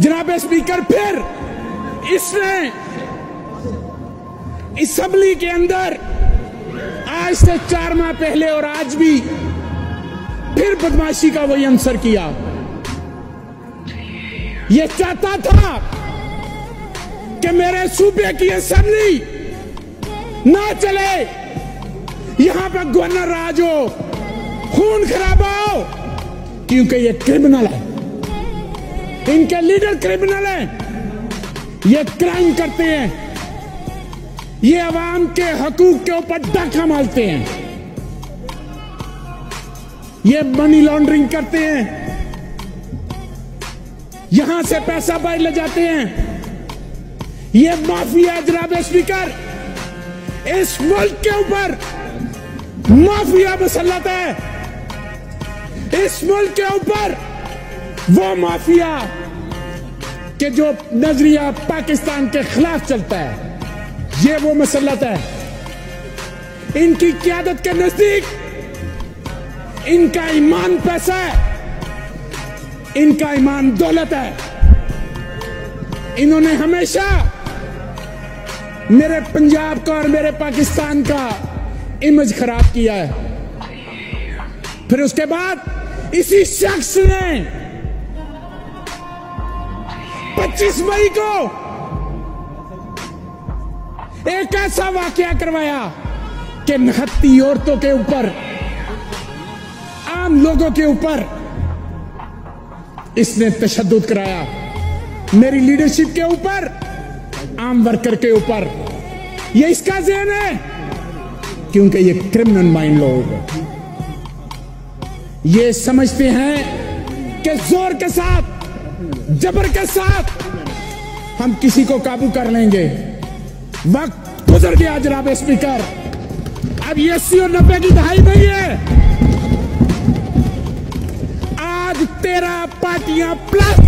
जनाब स्पीकर, फिर इसने असेंबली के अंदर आज से 4 माह पहले और आज भी फिर बदमाशी का वही आंसर किया। यह चाहता था कि मेरे सूबे की असेंबली ना चले, यहां पर गवर्नर राज हो, खून खराबा हो, क्योंकि ये क्रिमिनल है, इनके लीडर क्रिमिनल हैं, ये क्राइम करते हैं, ये अवाम के हकूक के ऊपर डाका मारते हैं, ये मनी लॉन्ड्रिंग करते हैं, यहां से पैसा बाहर ले जाते हैं, ये माफिया। जनाब स्पीकर, इस मुल्क के ऊपर माफिया मुसल्लत है, इस मुल्क के ऊपर वो माफिया के जो नजरिया पाकिस्तान के खिलाफ चलता है, ये वो मुसल्लत है। इनकी क़यादत के नजदीक इनका ईमान पैसा है, इनका ईमान दौलत है। इन्होंने हमेशा मेरे पंजाब का और मेरे पाकिस्तान का इमेज खराब किया है। फिर उसके बाद इसी शख्स ने 25 मई को एक ऐसा वाकया करवाया कि निहत्ती औरतों के ऊपर, आम लोगों के ऊपर इसने तशद्दुद कराया, मेरी लीडरशिप के ऊपर, आम वर्कर के ऊपर। ये इसका ज़हन है, क्योंकि ये क्रिमिनल माइंड लोग हैं। ये समझते हैं कि जोर के साथ, जबर के साथ हम किसी को काबू कर लेंगे। वक्त गुजर गया जनाब स्पीकर, अब ये 80 और 90 की दहाई नहीं है। आज 13 पार्टियां प्लस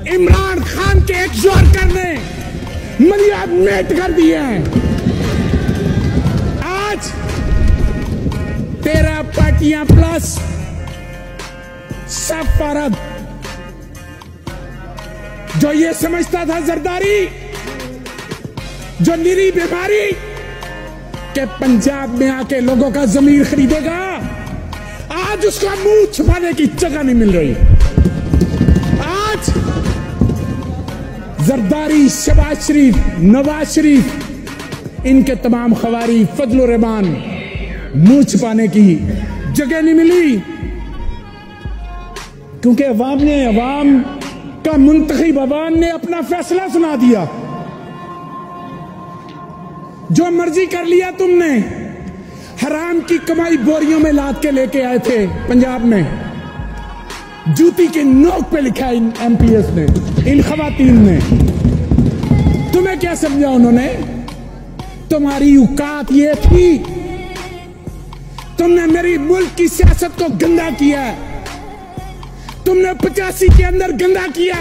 इमरान खान के एक जोरकर ने मलियात मेट कर दिए हैं। आज 13 पार्टियां प्लस सब फर्द जो ये समझता था जरदारी, जो निरी बीमारी के पंजाब में आके लोगों का जमीर खरीदेगा, आज उसका मुंह छुपाने की जगह नहीं मिल रही। आज जरदारी, शहबाज शरीफ, नवाज शरीफ, इनके तमाम खवारी, फजल रहमान, मुंह छुपाने की जगह नहीं मिली, क्योंकि अवाम का मुंतखब अवाम ने अपना फैसला सुना दिया। जो मर्जी कर लिया तुमने। हराम की कमाई बोरियों में लाद के लेके आए थे पंजाब में, जूती की नोक पे लिखा इन एमपीएस ने, इन खवातीन ने। तुम्हें क्या समझा उन्होंने? तुम्हारी औकात ये थी, तुमने मेरी मुल्क की सियासत को गंदा किया, तुमने 85 के अंदर गंदा किया,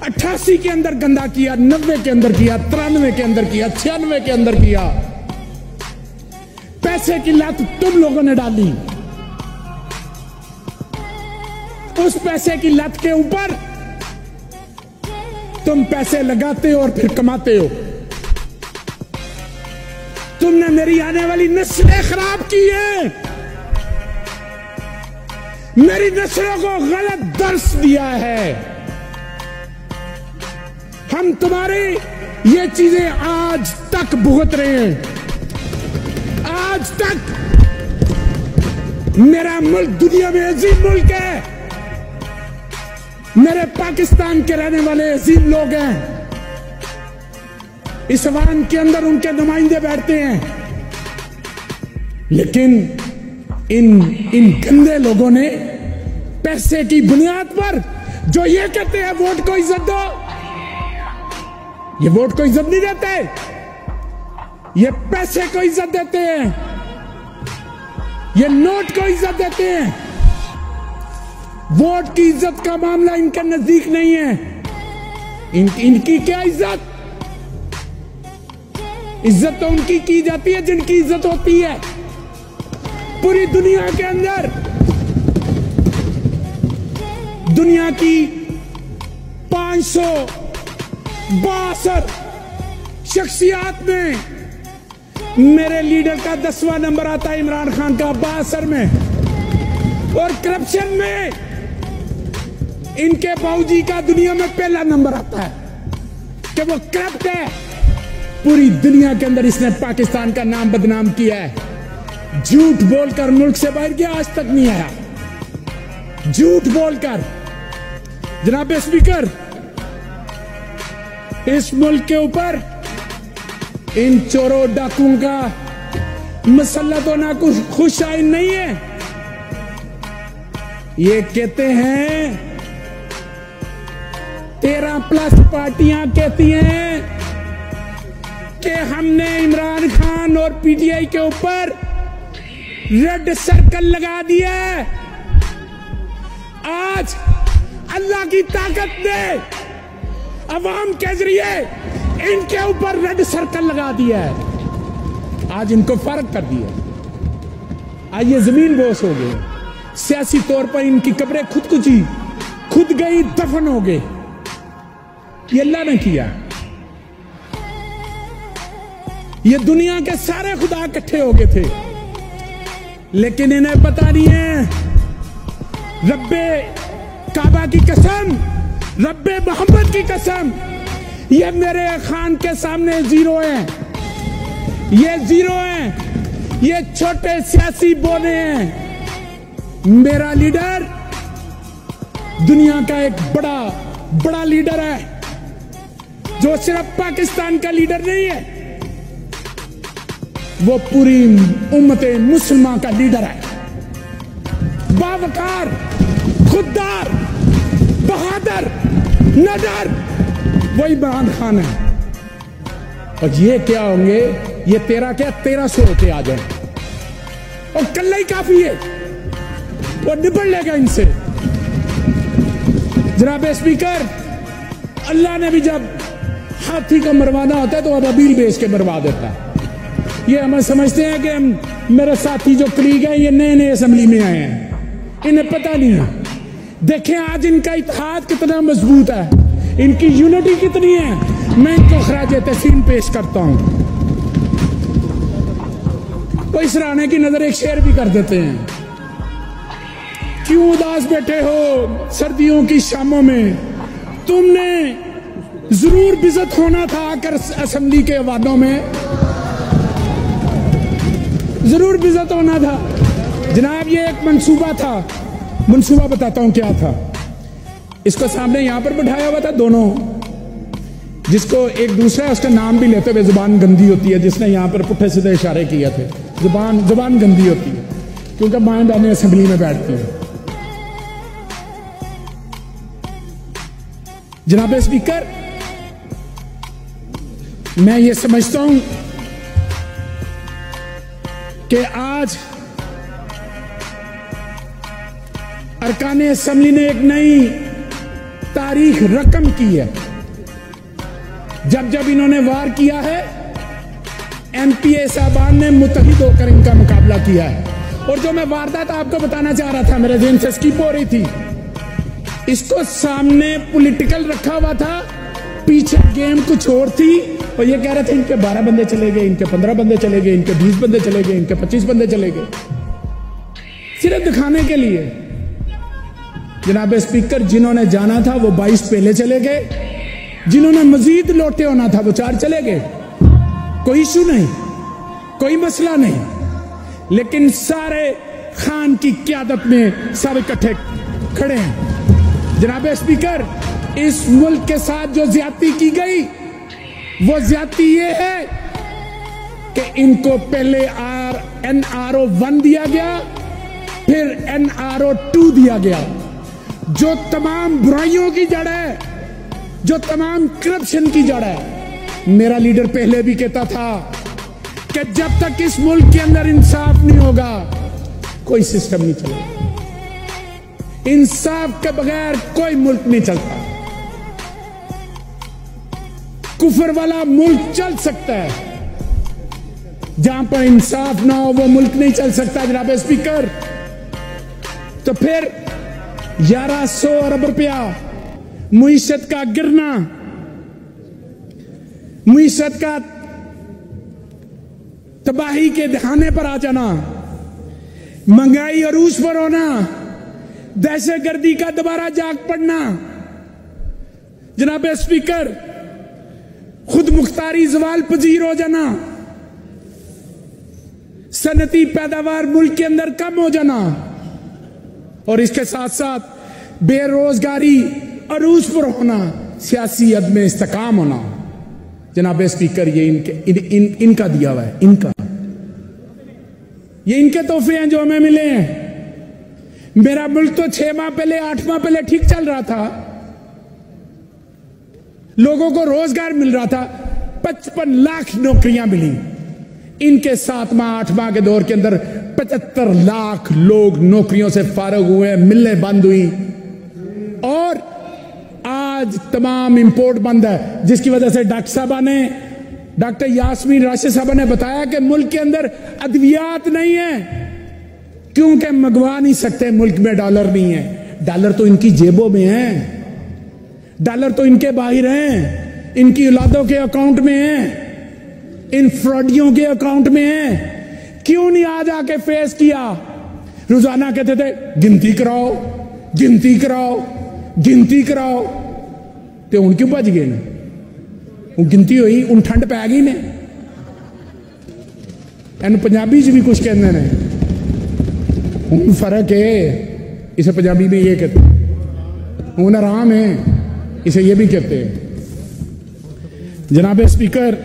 88 के अंदर गंदा किया, 90 के अंदर किया, 93 के अंदर किया, 96 के अंदर किया। पैसे की लत तुम लोगों ने डाली। उस पैसे की लत के ऊपर तुम पैसे लगाते हो और फिर कमाते हो। तुमने मेरी आने वाली नस्लें खराब की है, मेरी नस्लों को गलत दर्स दिया है। हम तुम्हारी ये चीजें आज तक भुगत रहे हैं। आज तक मेरा मुल्क दुनिया में अजीम मुल्क है, मेरे पाकिस्तान के रहने वाले अजीम लोग हैं, इस अवाम के अंदर उनके नुमाइंदे बैठते हैं, लेकिन इन गंदे लोगों ने पैसे की बुनियाद पर जो ये कहते हैं वोट को इज्जत दो, ये वोट को इज्जत नहीं देते, ये पैसे को इज्जत देते हैं, ये नोट को इज्जत देते हैं। वोट की इज्जत का मामला इनके नजदीक नहीं है। इनकी क्या इज्जत? इज्जत तो उनकी की जाती है जिनकी इज्जत होती है। पूरी दुनिया के अंदर दुनिया की 562 शख्सियात में मेरे लीडर का 10वां नंबर आता है, इमरान खान का 62 में। और करप्शन में इनके बाबूजी का दुनिया में पहला नंबर आता है कि वो करप्ट है। पूरी दुनिया के अंदर इसने पाकिस्तान का नाम बदनाम किया है। झूठ बोलकर मुल्क से बाहर गया, आज तक नहीं आया। झूठ बोलकर। जनाब स्पीकर, इस मुल्क के ऊपर इन चोरों डाकुओं का मसला तो ना कुछ खुश आइन नहीं है। ये कहते हैं 13+ पार्टियां कहती हैं कि हमने इमरान खान और पीटीआई के ऊपर रेड सर्कल लगा दिया है। आज अल्लाह की ताकत ने अवाम के जरिए इनके ऊपर रेड सर्कल लगा दिया है। आज इनको फर्क कर दिया। आज ये जमीन बोस हो गए। सियासी तौर पर इनकी कब्रें खुद कुची, खुद गई, दफन हो गए। ये अल्लाह ने किया। ये दुनिया के सारे खुदा इकट्ठे हो गए थे, लेकिन इन्हें पता नहीं है। रब्बे काबा की कसम, रब्बे मोहम्मद की कसम, ये मेरे खान के सामने जीरो है। ये जीरो है। ये छोटे सियासी बोने हैं। मेरा लीडर दुनिया का एक बड़ा लीडर है, जो सिर्फ पाकिस्तान का लीडर नहीं है, वो पूरी उम्मते मुसलमान का लीडर है। बावकार, खुददार, बहादुर, नडर, वही इमरान खान है। और ये क्या होंगे? ये 1300 होते आ जाए और कल ही काफी है, वो निपट लेगा इनसे। जनाब स्पीकर, अल्लाह ने भी जब हाथी को मरवाना होता है तो अबाबील भेज के मरवा देता है। ये हम समझते हैं कि मेरे साथी जो कलीग हैं ये नए नए असेंबली में आए हैं, इन्हें पता नहीं है। देखें आज इनका इत्तेहाद कितना मजबूत है, इनकी यूनिटी कितनी है। मैं इनको खराजे तहसीन पेश करता हूं। वो इस राणे की नजर एक शेर भी कर देते हैं। क्यों उदास बैठे हो सर्दियों की शामों में, तुमने जरूर बिजत होना था आकर असेंबली के वादों में, जरूर बिजत होना था। जनाब ये एक मंसूबा था। मंसूबा बताता हूं क्या था। इसको सामने यहां पर बिठाया हुआ था दोनों, जिसको एक दूसरा उसका नाम भी लेते हुए जुबान गंदी होती है, जिसने यहां पर पुट्ठे सीधे इशारे किए थे। जुबान गंदी होती है क्योंकि माएं बहनें असेंबली में बैठती हैं। जनाब स्पीकर, मैं ये समझता हूं कि आज अरकान असेंबली ने एक नई तारीख रकम की है। जब इन्होंने वार किया है, एमपीए साहबान ने मुत्तहिद होकर इनका मुकाबला किया है। और जो मैं वारदात आपको बताना चाह रहा था, मेरे ज़हन से स्किप हो रही थी। इसको सामने पॉलिटिकल रखा हुआ था, पीछे गेम कुछ और थी। और ये कह रहे थे इनके 12 बंदे चले गए, इनके 15 बंदे चले गए, इनके 20 बंदे चले गए, इनके 25 बंदे चले गए, सिर्फ दिखाने के लिए। जनाब स्पीकर, जिन्होंने जाना था वो 22 पहले चले गए, जिन्होंने मजीद लौटे होना था वो 4 चले गए। कोई इशू नहीं, कोई मसला नहीं, लेकिन सारे खान की क्यादत में सब इकट्ठे खड़े हैं। जनाब स्पीकर, इस मुल्क के साथ जो ज्यादती की गई वो ज्यादती ये है कि इनको पहले NRO 1 दिया गया, फिर NRO 2 दिया गया, जो तमाम बुराइयों की जड़ है, जो तमाम करप्शन की जड़ है। मेरा लीडर पहले भी कहता था कि जब तक इस मुल्क के अंदर इंसाफ नहीं होगा कोई सिस्टम नहीं चलेगा। इंसाफ के बगैर कोई मुल्क नहीं चलता। कुफर वाला मुल्क चल सकता है, जहां पर इंसाफ ना हो वो मुल्क नहीं चल सकता। जनाब स्पीकर, तो फिर 1100 अरब रुपया मुईशत का गिरना, मुईशत का तबाही के दिखाने पर आ जाना, महंगाई अरूज पर होना, दहशतगर्दी का दोबारा जाग पड़ना, जनाब स्पीकर खुद मुख्तारी जवाल पजीर हो जाना, सनती पैदावार मुल्क के अंदर कम हो जाना, और इसके साथ साथ बेरोजगारी अरूज पर होना, सियासी अदम इस्तेकाम होना। जनाब स्पीकर ये इनका दिया हुआ है, ये इनके तोहफे हैं जो हमें मिले हैं। मेरा मुल्क तो 6 माह पहले 8 माह पहले ठीक चल रहा था, लोगों को रोजगार मिल रहा था, 55 लाख नौकरियां मिली। इनके 7 माह 8 माह के दौर के अंदर 75 लाख लोग नौकरियों से फारग हुए, मिलने बंद हुई, और आज तमाम इंपोर्ट बंद है, जिसकी वजह से डॉक्टर यास्मीन राशिद साहबा ने बताया कि मुल्क के अंदर अद्वियात नहीं है, क्योंकि मंगवा नहीं सकते, मुल्क में डॉलर नहीं है। डॉलर तो इनकी जेबों में है, डॉलर तो इनके बाहर हैं, इनकी औलादों के अकाउंट में है, इन फ्रॉडियों के अकाउंट में है। क्यों नहीं आज आके फेस किया? रोजाना कहते थे गिनती कराओ, गिनती कराओ, गिनती कराओ, तो हूं क्यों भज गए ने? गिनती हुई, उन ठंड पै गई ने। इन पंजाबी च भी कुछ कहते हैं, हूं फर्क है, इसे पंजाबी में ये कहते हैं, हूं आराम है, इसे ये भी कहते हैं। जनाब स्पीकर,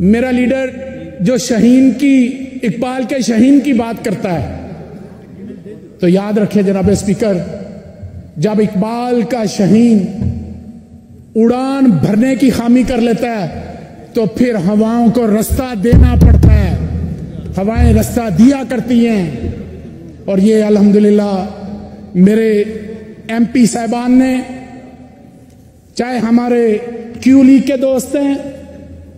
मेरा लीडर जो शाहीन की, इकबाल के शाहीन की बात करता है, तो याद रखें जनाब स्पीकर, जब इकबाल का शाहीन उड़ान भरने की खामी कर लेता है, तो फिर हवाओं को रास्ता देना पड़ता है, हवाएं रास्ता दिया करती हैं। और ये अल्हम्दुलिल्लाह मेरे MP साहिबान ने, चाहे हमारे क्यू लीग के दोस्त हैं,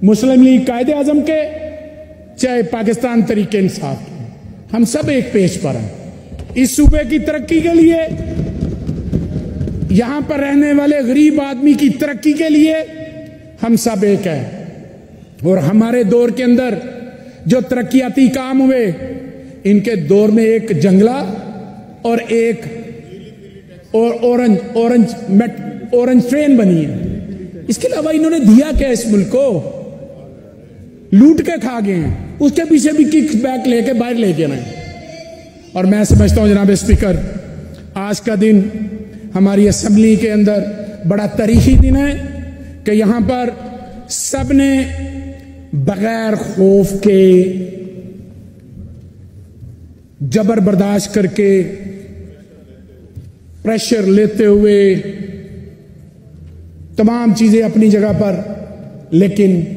मुस्लिम लीग कायदे आजम के, चाहे पाकिस्तान तरीके इंसाफ के, हम सब एक पेज पर हैं। इस सूबे की तरक्की के लिए, यहां पर रहने वाले गरीब आदमी की तरक्की के लिए हम सब एक हैं। और हमारे दौर के अंदर जो तरक्कियाती काम हुए, इनके दौर में एक जंगला और एक ऑरेंज ट्रेन बनी है। इसके अलावा इन्होंने दिया क्या इस मुल्क को? लूट के खा गए हैं, उसके पीछे भी किक बैक लेके बाहर लेके आए। और मैं समझता हूं जनाब स्पीकर, आज का दिन हमारी असेंबली के अंदर बड़ा तारीखी दिन है कि यहां पर सबने बगैर खौफ के, जबर बर्दाश्त करके, प्रेशर लेते हुए, तमाम चीजें अपनी जगह पर, लेकिन